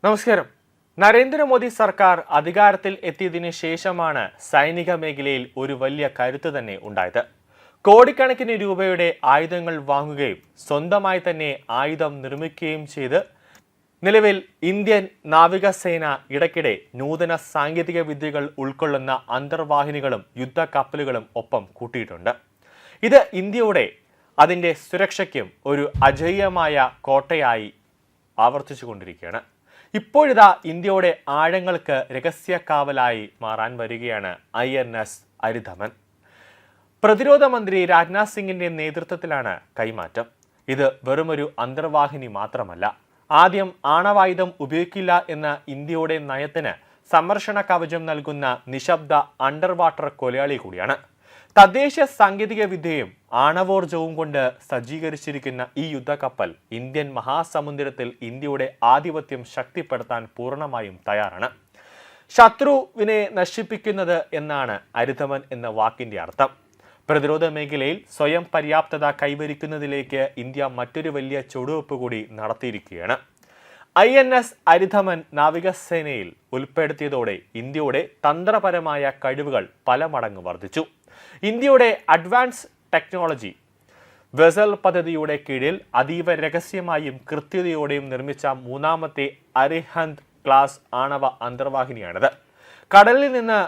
നമസ്കാരം. നരേന്ദ്രമോദി സർക്കാർ അധികാരത്തിൽ എത്തിയതിനു ശേഷമാണ് സൈനിക മേഖലയിൽ ഒരു വലിയ കരുത്ത് തന്നെ ഉണ്ടായത്. കോടിക്കണക്കിന് രൂപയുടെ ആയുധങ്ങൾ വാങ്ങുകയും സ്വന്തമായി തന്നെ ആയുധം നിർമ്മിക്കുകയും ചെയ്ത് നിലവിൽ ഇന്ത്യൻ നാവികസേന ഇടയ്ക്കിടെ നൂതന സാങ്കേതിക വിദ്യകൾ ഉൾക്കൊള്ളുന്ന അന്തർവാഹിനികളും യുദ്ധക്കപ്പലുകളും ഒപ്പം കൂട്ടിയിട്ടുണ്ട്. ഇത് ഇന്ത്യയുടെ അതിൻ്റെ സുരക്ഷയ്ക്കും ഒരു അജയ്യമായ കോട്ടയായി ആവർത്തിച്ചുകൊണ്ടിരിക്കുകയാണ്. ഇപ്പോഴിതാ ഇന്ത്യയുടെ ആഴങ്ങൾക്ക് രഹസ്യ കാവലായി മാറാൻ വരികയാണ് INS അരിധമൻ. പ്രതിരോധ മന്ത്രി രാജ്നാഥ് സിംഗിന്റെ നേതൃത്വത്തിലാണ് കൈമാറ്റം. ഇത് വെറുമൊരു അന്തർവാഹിനി മാത്രമല്ല. ആദ്യം ആണവായുധം ഉപയോഗിക്കില്ല എന്ന ഇന്ത്യയുടെ നയത്തിന് സംരക്ഷണ കവചം നൽകുന്ന നിശബ്ദ അണ്ടർ വാട്ടർ കൊലയാളി കൂടിയാണ്. തദ്ദേശ സാങ്കേതിക വിദ്യയും ആണവോർജവും കൊണ്ട് സജ്ജീകരിച്ചിരിക്കുന്ന ഈ യുദ്ധക്കപ്പൽ ഇന്ത്യൻ മഹാസമുദ്രത്തിൽ ഇന്ത്യയുടെ ആധിപത്യം ശക്തിപ്പെടുത്താൻ പൂർണ്ണമായും തയ്യാറാണ്. ശത്രുവിനെ നശിപ്പിക്കുന്നത് എന്നാണ് അരിധമൻ എന്ന വാക്കിന്റെ അർത്ഥം. പ്രതിരോധ മേഖലയിൽ സ്വയം പര്യാപ്തത കൈവരിക്കുന്നതിലേക്ക് ഇന്ത്യ മറ്റൊരു വലിയ ചുവടുവെപ്പ് കൂടി നടത്തിയിരിക്കുകയാണ്. INS അരിധമൻ നാവികസേനയിൽ ഉൾപ്പെടുത്തിയതോടെ ഇന്ത്യയുടെ തന്ത്രപരമായ കഴിവുകൾ പല മടങ്ങ് വർദ്ധിച്ചു. ഇന്ത്യയുടെ അഡ്വാൻസ് ടെക്നോളജി വെസൽ പദ്ധതിയുടെ കീഴിൽ അതീവ രഹസ്യമായും കൃത്യതയോടെയും നിർമ്മിച്ച മൂന്നാമത്തെ അരിഹന്ത് ക്ലാസ് ആണവ അന്തർവാഹിനിയാണിത്. കടലിൽ നിന്ന്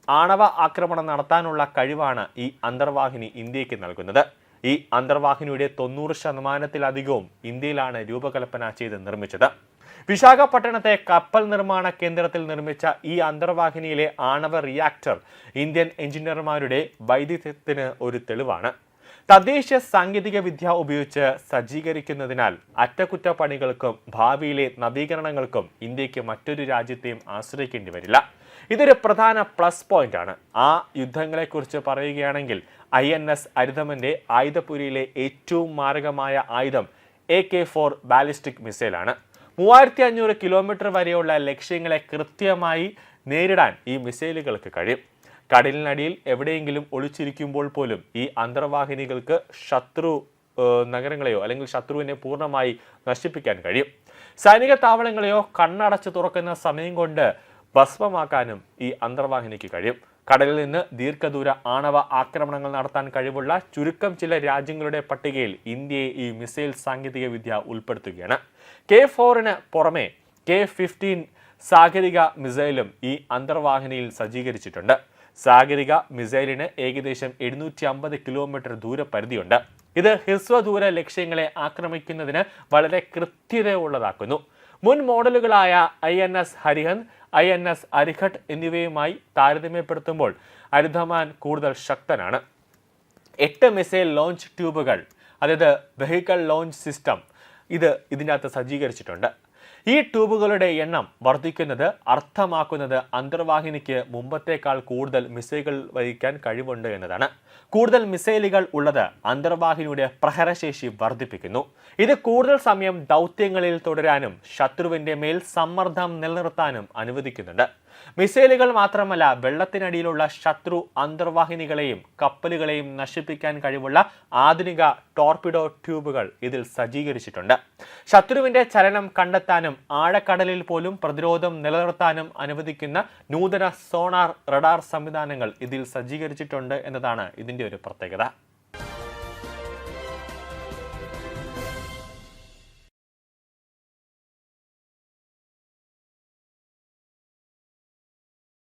ആണവ ആക്രമണം നടത്താനുള്ള കഴിവാണ് ഈ അന്തർവാഹിനി ഇന്ത്യക്ക് നൽകുന്നത്. ഈ അന്തർവാഹിനിയുടെ 90% ഇന്ത്യയിലാണ് രൂപകൽപ്പന ചെയ്ത് നിർമ്മിച്ചത്. വിശാഖപട്ടണത്തെ കപ്പൽ നിർമ്മാണ കേന്ദ്രത്തിൽ നിർമ്മിച്ച ഈ അന്തർവാഹിനിയിലെ ആണവ റിയാക്ടർ ഇന്ത്യൻ എഞ്ചിനീയർമാരുടെ വൈദഗ്ധ്യത്തിന് ഒരു തെളിവാണ്. തദ്ദേശ സാങ്കേതിക വിദ്യ ഉപയോഗിച്ച് സജ്ജീകരിക്കുന്നതിനാൽ അറ്റകുറ്റപ്പണികൾക്കും ഭാവിയിലെ നവീകരണങ്ങൾക്കും ഇന്ത്യക്ക് മറ്റൊരു രാജ്യത്തെയും ആശ്രയിക്കേണ്ടി വരില്ല. ഇതൊരു പ്രധാന പ്ലസ് പോയിന്റ് ആണ്. ആ യുദ്ധങ്ങളെക്കുറിച്ച് പറയുകയാണെങ്കിൽ INS അരിധമന്റെ ആയുധപുരിയിലെ ഏറ്റവും മാരകമായ ആയുധം AK-4 ബാലിസ്റ്റിക് മിസൈലാണ്. 3500 കിലോമീറ്റർ വരെയുള്ള ലക്ഷ്യങ്ങളെ കൃത്യമായി നേരിടാൻ ഈ മിസൈലുകൾക്ക് കഴിയും. കടലിനടിയിൽ എവിടെയെങ്കിലും ഒളിച്ചിരിക്കുമ്പോൾ പോലും ഈ അന്തർവാഹിനികൾക്ക് ശത്രു നഗരങ്ങളെയോ അല്ലെങ്കിൽ ശത്രുവിനെ പൂർണ്ണമായി നശിപ്പിക്കാൻ കഴിയും. സൈനിക താവളങ്ങളെയോ കണ്ണടച്ച് തുറക്കുന്ന സമയം കൊണ്ട് ഭസ്മമാക്കാനും ഈ അന്തർവാഹിനിക്ക് കഴിയും. കടലിൽ നിന്ന് ദീർഘദൂര ആണവ ആക്രമണങ്ങൾ നടത്താൻ കഴിവുള്ള ചുരുക്കം ചില രാജ്യങ്ങളുടെ പട്ടികയിൽ ഇന്ത്യയെ ഈ മിസൈൽ സാങ്കേതിക വിദ്യ ഉൾപ്പെടുത്തുകയാണ്. K-4 പുറമെ K-15 സാഗരിക മിസൈലും ഈ അന്തർവാഹിനിയിൽ സജ്ജീകരിച്ചിട്ടുണ്ട്. സാഗരിക മിസൈലിന് ഏകദേശം 750 കിലോമീറ്റർ ദൂരപരിധിയുണ്ട്. ഇത് ഹ്രസ്വദൂര ലക്ഷ്യങ്ങളെ ആക്രമിക്കുന്നതിന് വളരെ കൃത്യതയുള്ളതാക്കുന്നു. മുൻ മോഡലുകളായ INS ഹരിഹന്ത്, INS അരിഘട്ട് എന്നിവയുമായി താരതമ്യപ്പെടുത്തുമ്പോൾ അരിധമൻ കൂടുതൽ ശക്തനാണ്. 8 മിസൈൽ ലോഞ്ച് ട്യൂബുകൾ, അതായത് വെഹിക്കിൾ ലോഞ്ച് സിസ്റ്റം, ഇതിനകത്ത് സജ്ജീകരിച്ചിട്ടുണ്ട്. ഈ ട്യൂബുകളുടെ എണ്ണം വർദ്ധിക്കുന്നത് അർത്ഥമാക്കുന്നത് അന്തർവാഹിനിക്ക് മുമ്പത്തേക്കാൾ കൂടുതൽ മിസൈലുകൾ വഹിക്കാൻ കഴിവുണ്ട് എന്നതാണ്. കൂടുതൽ മിസൈലുകൾ ഉള്ളത് അന്തർവാഹിനിയുടെ പ്രഹരശേഷി വർദ്ധിപ്പിക്കുന്നു. ഇത് കൂടുതൽ സമയം ദൗത്യങ്ങളിൽ തുടരാനും ശത്രുവിന്റെ മേൽ സമ്മർദ്ദം നിലനിർത്താനും അനുവദിക്കുന്നുണ്ട്. മിസൈലുകൾ മാത്രമല്ല, വെള്ളത്തിനടിയിലുള്ള ശത്രു അന്തർവാഹിനികളെയും കപ്പലുകളെയും നശിപ്പിക്കാൻ കഴിവുള്ള ആധുനിക ടോർപിഡോ ട്യൂബുകൾ ഇതിൽ സജ്ജീകരിച്ചിട്ടുണ്ട്. ശത്രുവിന്റെ ചലനം കണ്ടെത്താനും ആഴക്കടലിൽ പോലും പ്രതിരോധം നിലനിർത്താനും അനുവദിക്കുന്ന നൂതന സോണാർ റഡാർ സംവിധാനങ്ങൾ ഇതിൽ സജ്ജീകരിച്ചിട്ടുണ്ട് എന്നതാണ് ഇതിന്റെ ഒരു പ്രത്യേകത.